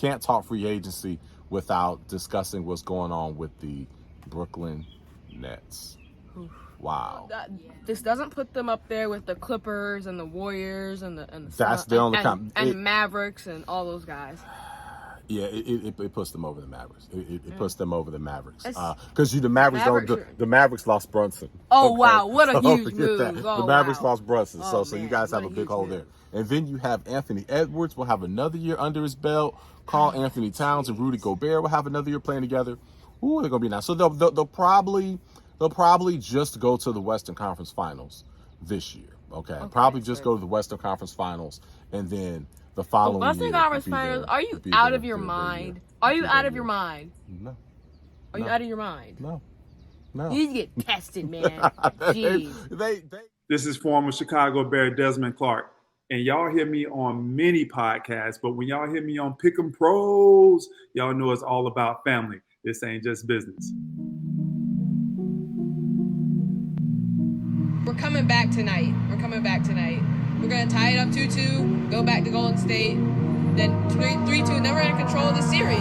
can't talk free agency without discussing what's going on with the Brooklyn Nets. Wow. This doesn't put them up there with the Clippers and the Warriors and the That's the only and Mavericks and all those guys. Yeah, it puts them over the Mavericks. It puts them over the Mavericks. Because the Mavericks lost Brunson. Oh, okay. Wow, what a huge move. The Mavericks lost Brunson, so you guys have a big hole there. And then you have Anthony Edwards will have another year under his belt. Karl Anthony Towns and Rudy Gobert will have another year playing together. Who are they going to be now? So they'll probably just go to the Western Conference Finals this year. Okay, probably just go to the Western Conference Finals, and then the following Western Conference Finals. Are you out of your mind? Are you out of your mind? No. Are you out of your mind? No. You need to get tested, man. Jeez. This is former Chicago Bear Desmond Clark. And y'all hear me on many podcasts, but when y'all hear me on Pick'em Pros, y'all know it's all about family. This ain't just business. We're coming back tonight. We're going to tie it up 2-2, go back to Golden State, then 3-2, and then we're going to control the series.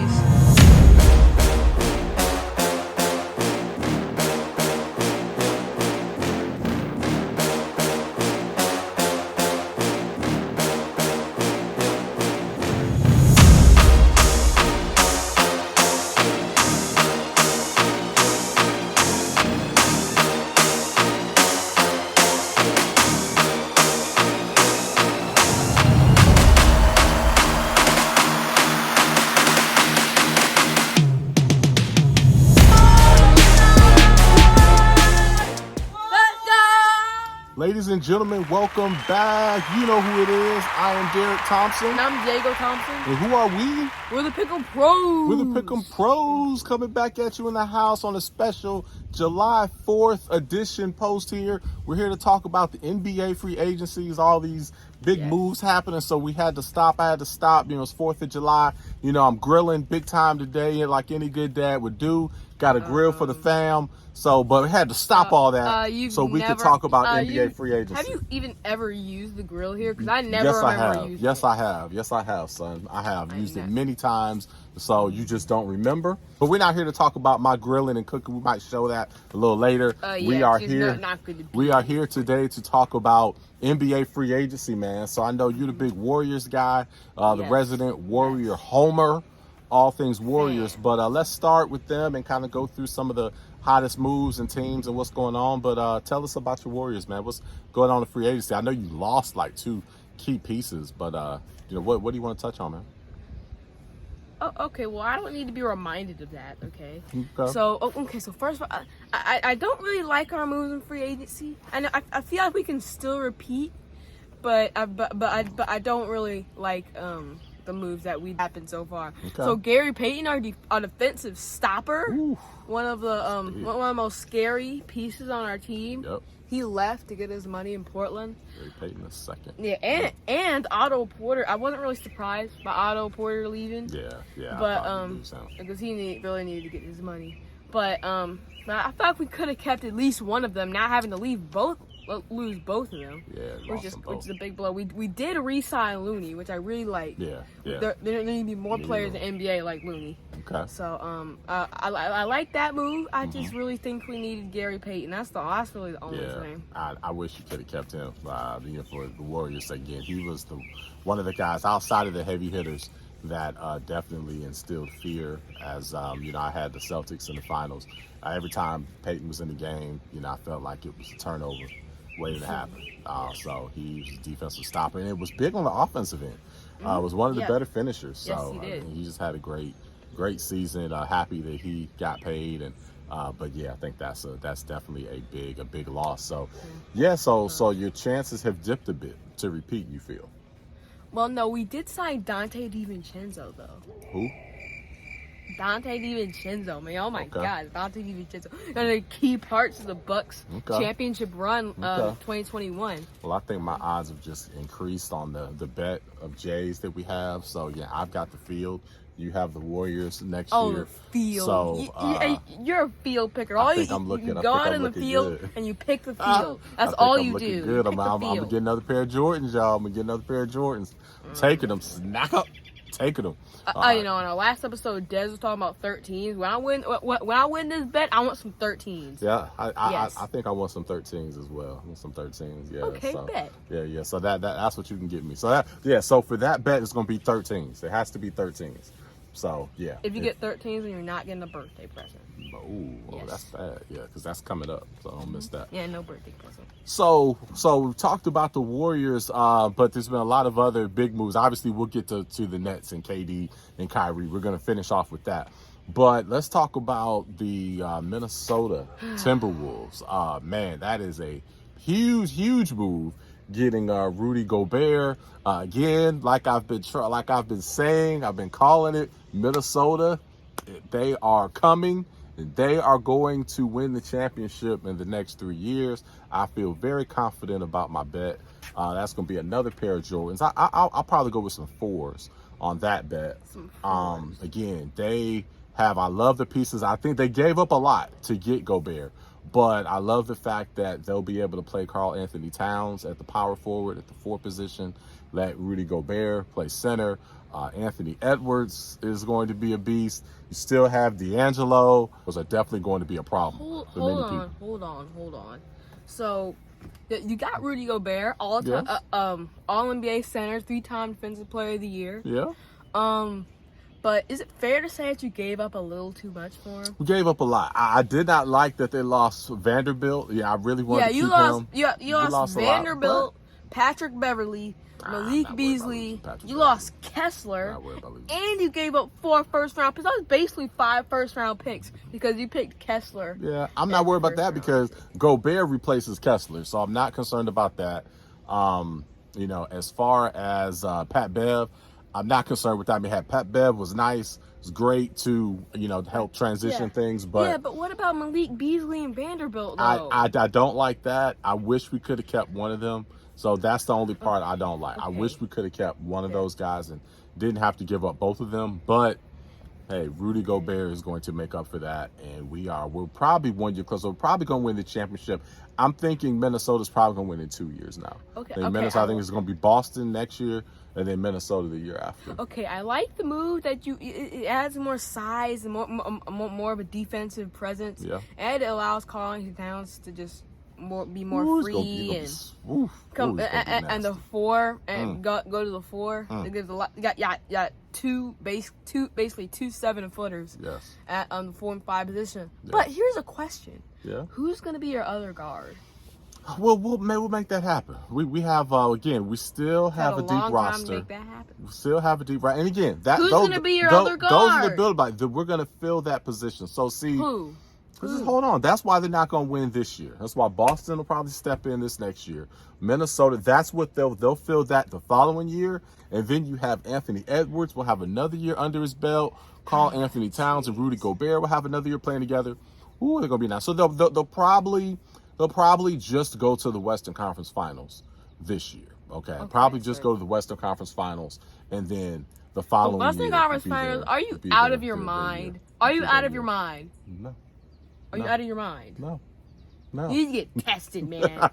Ladies and gentlemen, welcome back. You know who it is. I am Derrick Thompson. And I'm Diego Thompson. And who are we? We're the Pick'em Pros. We're the Pick'em Pros coming back at you in the house on a special July 4th edition post here. We're here to talk about the NBA free agencies, all these big moves happening. So we had to stop. I had to stop. It's 4th of July. I'm grilling big time today, like any good dad would do. Got a grill for the fam. But we had to stop all that so we could talk about NBA free agency. Have you even ever used the grill here? Because I never remember using it. Yes, I have. Yes, I have, son. I have used it many times. So you just don't remember. But we're not here to talk about my grilling and cooking. We might show that a little later. We are here. We are here today to talk about NBA free agency, man. So I know you're the big Warriors guy, the resident Warrior homer, all things Warriors. But let's start with them and kind of go through some of the hottest moves and teams and what's going on. But tell us about your Warriors, man. What's going on in free agency? I know you lost like 2 key pieces, but what do you want to touch on, man? Oh, okay, well, I don't need to be reminded of that, okay? So first of all, I don't really like our moves in free agency. I feel like we can still repeat, but I don't really like the moves that we happened so far. So Gary Payton, our defensive stopper, one of the most scary pieces on our team. Yep. He left to get his money in Portland. Gary Payton the second. Yeah, and Otto Porter. I wasn't really surprised by Otto Porter leaving. Yeah. But because he really needed to get his money. But I felt like we could have kept at least one of them, not having to lose both of them. Yeah, which is a big blow. We did re-sign Looney, which I really like. Yeah. There need to be more players in the NBA like Looney. Okay. So I like that move. I just really think we needed Gary Payton. That's really the only thing. I wish you could have kept him. For the Warriors again, he was one of the guys outside of the heavy hitters that definitely instilled fear. As I had the Celtics in the finals. Every time Payton was in the game, I felt like it was a turnover waiting to happen. So he was a defensive stopper, and it was big on the offensive end. Was one of the better finishers. So he did. He just had a great season. Happy that he got paid, and but I think that's definitely a big loss. So so your chances have dipped a bit to repeat. You feel? Well, no, we did sign Dante DiVincenzo though. Who? Dante DiVincenzo, man. Oh my God, Dante DiVincenzo. One of the key parts of the Bucks championship run of 2021. Well, I think my odds have just increased on the bet of Jays that we have. So I've got the field. You have the Warriors next year. Oh, the field. So you're a field picker. You go out in the field and you pick the field. That's all you do. Good. I'm gonna get another pair of Jordans, y'all. I'm gonna get another pair of Jordans. Taking them, snack up. taking them. You know, in our last episode, Des was talking about 13s. When I win this bet, I want some 13s. Yeah, I think I want some 13s as well. I want some 13s. Yeah. Okay, so, bet. Yeah. So that's what you can get me. So so for that bet, it's gonna be 13s. It has to be 13s. So yeah. If you get 13s, then you're not getting a birthday present. Oh, that's bad. Yeah, because that's coming up, so don't miss that. Yeah, no birthday present. So we talked about the Warriors, but there's been a lot of other big moves. Obviously, we'll get to the Nets and KD and Kyrie. We're going to finish off with that. But let's talk about the Minnesota Timberwolves. Man, that is a huge move. Getting Rudy Gobert again, like I've been saying, I've been calling it. Minnesota, they are coming. They are going to win the championship in the next 3 years. I feel very confident about my bet. That's going to be another pair of Jordans. I'll probably go with some 4s on that bet. Again, I love the pieces. I think they gave up a lot to get Gobert, but I love the fact that they'll be able to play Karl Anthony Towns at the power forward at the 4 position, let Rudy Gobert play center. Anthony Edwards is going to be a beast. You still have D'Angelo. Those are definitely going to be a problem for many people. Hold on. So you got Rudy Gobert, all NBA center, 3-time Defensive Player of the Year. Yeah. But is it fair to say that you gave up a little too much for him? We gave up a lot. I did not like that they lost Vanderbilt. Yeah, I really wanted to keep him. You lost Vanderbilt, Patrick Beverly, Malik Beasley. You lost Kessler, and you gave up 4 first-round picks. That was basically 5 first-round picks because you picked Kessler. Yeah, I'm not worried about that because Gobert replaces Kessler, so I'm not concerned about that. You know, as far as Pat Bev, I'm not concerned with that. I mean, Pat Bev was nice. It's great to, help transition things. But but what about Malik Beasley and Vanderbilt, though? I don't like that. I wish we could have kept one of them. So that's the only part I don't like. Okay. I wish we could have kept one of those guys and didn't have to give up both of them. But, hey, Rudy Gobert is going to make up for that. And we're probably 1 year close. So we're probably going to win the championship. I'm thinking Minnesota's probably going to win in 2 years now. Okay. Minnesota, I think it's going to be Boston next year and then Minnesota the year after. Okay, I like the move that it adds more size and more of a defensive presence. Yeah. And it allows Karl Anthony Towns to just be more free and come and the 4 and go to the 4. It gives a lot. You got basically 2 7-footers. Yes. At the 4 and 5 position. Yeah. But here's a question. Yeah. Who's going to be your other guard? Well, we'll make that happen. We have again. We still have a deep roster. To make that happen. We still have a deep roster. And again, who's going to be your other guard? Those are the build by. We're going to fill that position. So see. Who? Just hold on. That's why they're not going to win this year. That's why Boston will probably step in this next year. Minnesota, that's what they'll fill that the following year. And then you have Anthony Edwards will have another year under his belt. Karl Anthony Towns and Rudy Gobert will have another year playing together. Who are they going to be now? So they'll probably just go to the Western Conference Finals this year. Okay. Probably just go to the Western Conference Finals and then the following year. Western Conference Finals? Are you out of your mind? Are you out of your mind? No. Are you out of your mind? No. You get tested, man.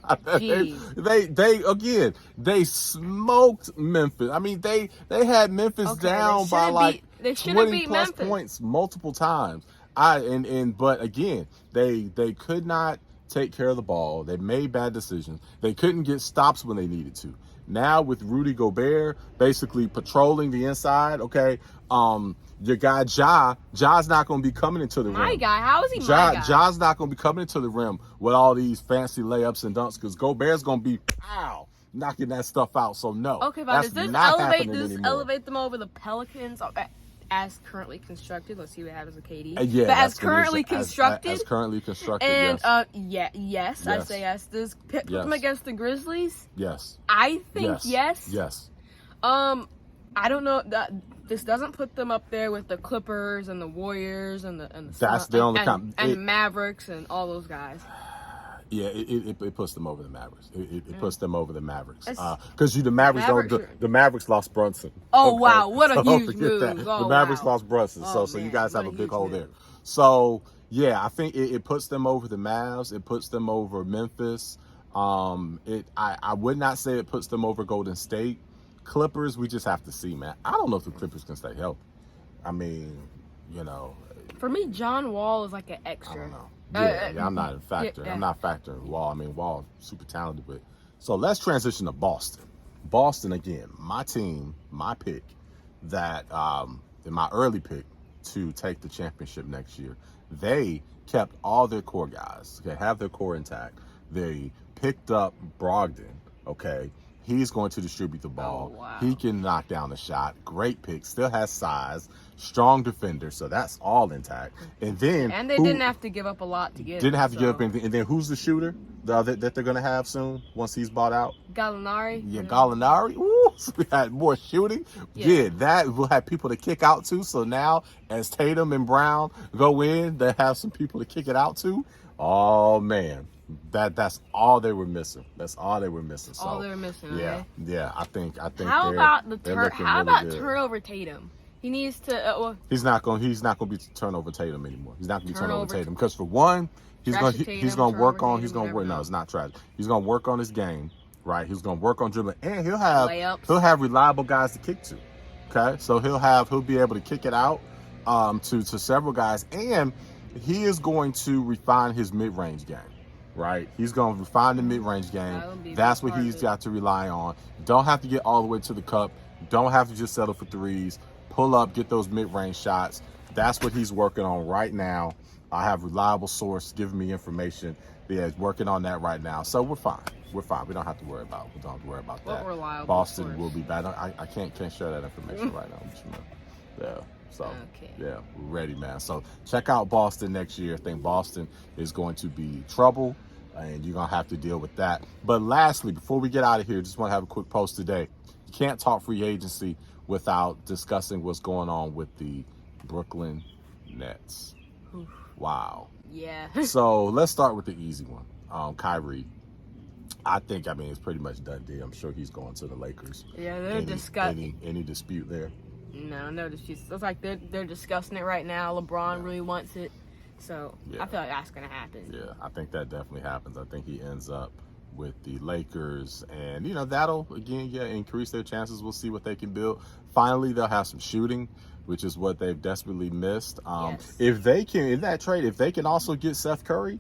They smoked Memphis. I mean, they had Memphis down by 20 plus points multiple times. But again, they could not take care of the ball. They made bad decisions. They couldn't get stops when they needed to. Now with Rudy Gobert basically patrolling the inside, okay, your guy Ja's not going to be coming into the rim. My guy, how is he my guy? Ja's not going to be coming into the rim with all these fancy layups and dunks because Gobert's going to be knocking that stuff out. So no, okay, but does this elevate them over the Pelicans as currently constructed? Let's see what happens with KD. Yeah, but as currently constructed, and yes, I say yes. Does put them against the Grizzlies? Yes, I think yes. Yes. I don't know that. This doesn't put them up there with the Clippers and the Warriors and the Mavericks and all those guys. Yeah, it puts them over the Mavericks. It puts them over the Mavericks because the Mavericks lost Brunson. Oh okay? Wow, what a huge move! The Mavericks lost Brunson, so you guys have a big hole there. So yeah, I think it puts them over the Mavs. It puts them over Memphis. I would not say it puts them over Golden State. Clippers, we just have to see, man. I don't know if the Clippers can stay healthy. I mean, you know. For me, John Wall is like an extra. I don't know. Yeah, I'm not a factor. I'm not factoring Wall. I mean, Wall super talented, but so let's transition to Boston. Boston again, my team, my pick that in my early pick to take the championship next year. They kept all their core guys. They have their core intact. They picked up Brogdon. Okay, he's going to distribute the ball. Oh, wow. He can knock down the shot. Great pick. Still has size. Strong defender. So that's all intact. And then they didn't have to give up a lot to get. Didn't have to give up anything. And then who's the shooter that they're going to have soon once he's bought out? Gallinari. Yeah, Gallinari. Ooh, so we had more shooting. Yeah, that will have people to kick out to. So now, as Tatum and Brown go in, they have some people to kick it out to. Oh man, that's all they were missing. That's all they were missing. So, all they were missing. Yeah, okay? yeah. I think. How about how about turnover Tatum? He needs to. He's not going to be turnover Tatum anymore. He's not going to be turnover Tatum because for one, he's going to work on. He's going to work. No, it's not tragic. He's going to work on his game. Right, he's gonna work on dribbling, and he'll have reliable guys to kick to. Okay, so he'll be able to kick it out to several guys, and he is going to refine his mid-range game. Right, he's going to refine the mid-range game. That's what he's got to rely on. Don't have to get all the way to the cup. Don't have to just settle for threes. Pull up, get those mid-range shots. That's what he's working on right now. I have reliable source giving me information. Yeah, he's working on that right now, so we're fine. We're fine. We don't have to worry about. We don't have to worry about that. Reliable Boston source. will be bad. I can't share that information right now. But, yeah. So yeah, we're ready, man. So check out Boston next year. I think Boston is going to be trouble, and you're gonna have to deal with that. But lastly, before we get out of here, just want to have a quick post today. You can't talk free agency without discussing what's going on with the Brooklyn Nets. Oof. Wow. Yeah. So let's start with the easy one. Kyrie. I mean, it's pretty much done deal. I'm sure he's going to the Lakers. Yeah, they're discussing. Any dispute there? No dispute. It's like they're discussing it right now. LeBron really wants it. So I feel like that's going to happen. Yeah, I think that definitely happens. I think he ends up with the Lakers. And, that'll, again, increase their chances. We'll see what they can build. Finally, they'll have some shooting, which is what they've desperately missed. Yes. If they can, in that trade, if they can also get Seth Curry,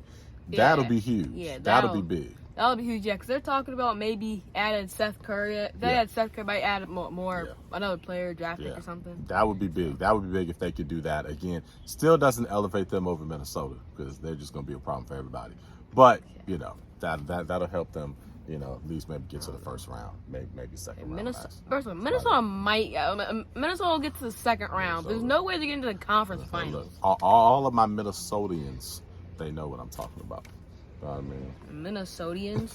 that'll be huge. Yeah, that'll be big. That'll be huge, because they're talking about maybe adding Seth Curry. They had Seth Curry, might add more another player, draft pick or something. That would be big. That would be big if they could do that. Again, still doesn't elevate them over Minnesota because they're just going to be a problem for everybody. But, that'll help them, at least maybe get to the first round, maybe second round. Minnesota Minnesota will get to the second round. There's no way they're getting to the conference finals. Look, all of my Minnesotians, they know what I'm talking about. I mean, Minnesotans.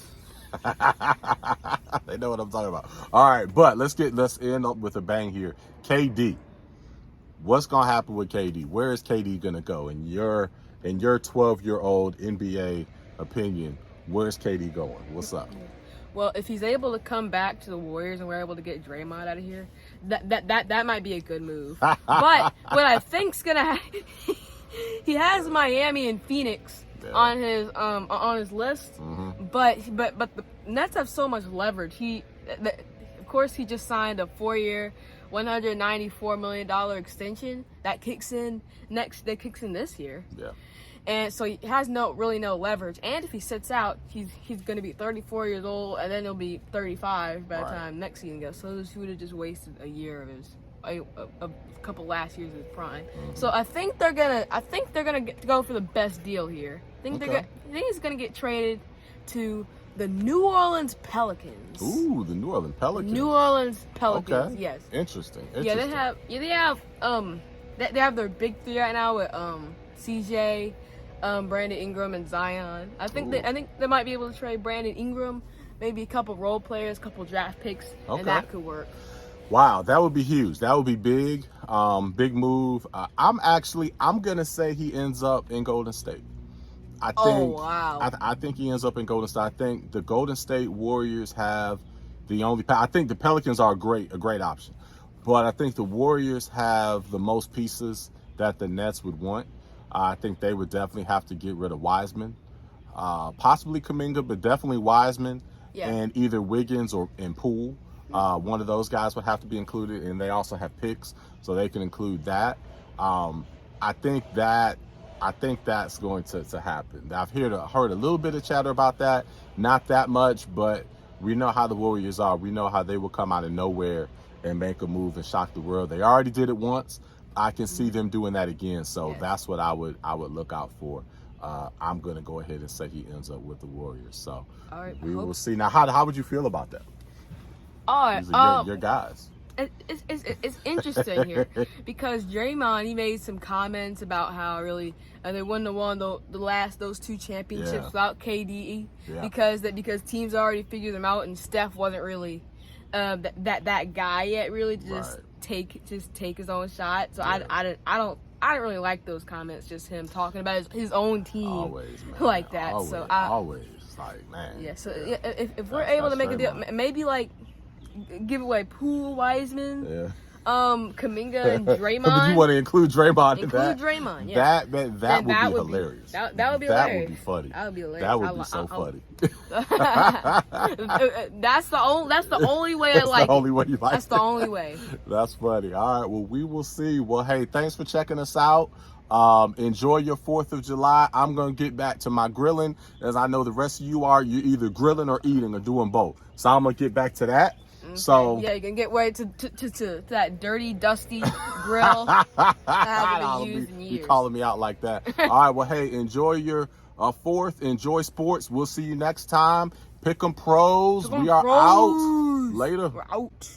They know what I'm talking about. All right, but let's end up with a bang here. KD. What's gonna happen with KD? Where is KD gonna go? In your 12-year-old NBA opinion, where's KD going? What's up? Well, if he's able to come back to the Warriors and we're able to get Draymond out of here, that might be a good move. But what I think's gonna happen, he has Miami and Phoenix on his list, but the Nets have so much leverage. Of course, he just signed a 4-year, $194 million extension that kicks in this year. Yeah. And so he has no leverage. And if he sits out, he's going to be 34 years old, and then he'll be 35 by the time next season goes. So he would have just wasted a year of his a couple last years of his prime. So I think they're gonna go for the best deal here. I think he's gonna get traded to the New Orleans Pelicans. Ooh, the New Orleans Pelicans. New Orleans Pelicans. Okay. Yes. Interesting. Yeah, they have their big three right now with CJ, Brandon Ingram, and Zion. I think they might be able to trade Brandon Ingram, maybe a couple role players, a couple draft picks, and that could work. Wow, that would be huge. That would be big. Big move. I'm gonna say he ends up in Golden State. I think he ends up in Golden State. I think the Golden State Warriors have I think the Pelicans are a great option, but I think the Warriors have the most pieces that the Nets would want. I think they would definitely have to get rid of Wiseman, possibly Kuminga, but definitely Wiseman, and either Wiggins and Poole. One of those guys would have to be included, and they also have picks, so they can include that. I think that's going to happen. I've heard a little bit of chatter about that, not that much, but we know how the Warriors are. We know how they will come out of nowhere and make a move and shock the world. They already did it once. I can see them doing that again. So that's what I would look out for. I'm going to go ahead and say he ends up with the Warriors. So we will see. Now, how would you feel about that? All right, These are your guys. It's interesting here because Draymond, he made some comments about how really they wouldn't have won those two championships without KD because teams already figured them out and Steph wasn't really that guy yet really to just take his own shot. So I don't really like those comments. Just him talking about his own team always, man. like that. Always, so always like man. Yeah. So if we're able to make a deal, maybe like give away Poole, Wiseman, Kuminga, and Draymond. You want to include Draymond in that? Include Draymond, yeah. That would be hilarious. That would be hilarious. That would be funny. That would be hilarious. That would be so funny. That's the only way I like it. That's the only way you like it. That's the only way. That's funny. All right, well, we will see. Well, hey, thanks for checking us out. Enjoy your 4th of July. I'm going to get back to my grilling, as I know the rest of you are. You're either grilling or eating or doing both. So I'm going to get back to that. Okay. So yeah, you can get right to that dirty, dusty grill. You're calling me out like that. All right, well, hey, enjoy your 4th. Enjoy sports. We'll see you next time. Pick 'em pros. We are out. Later. We're out.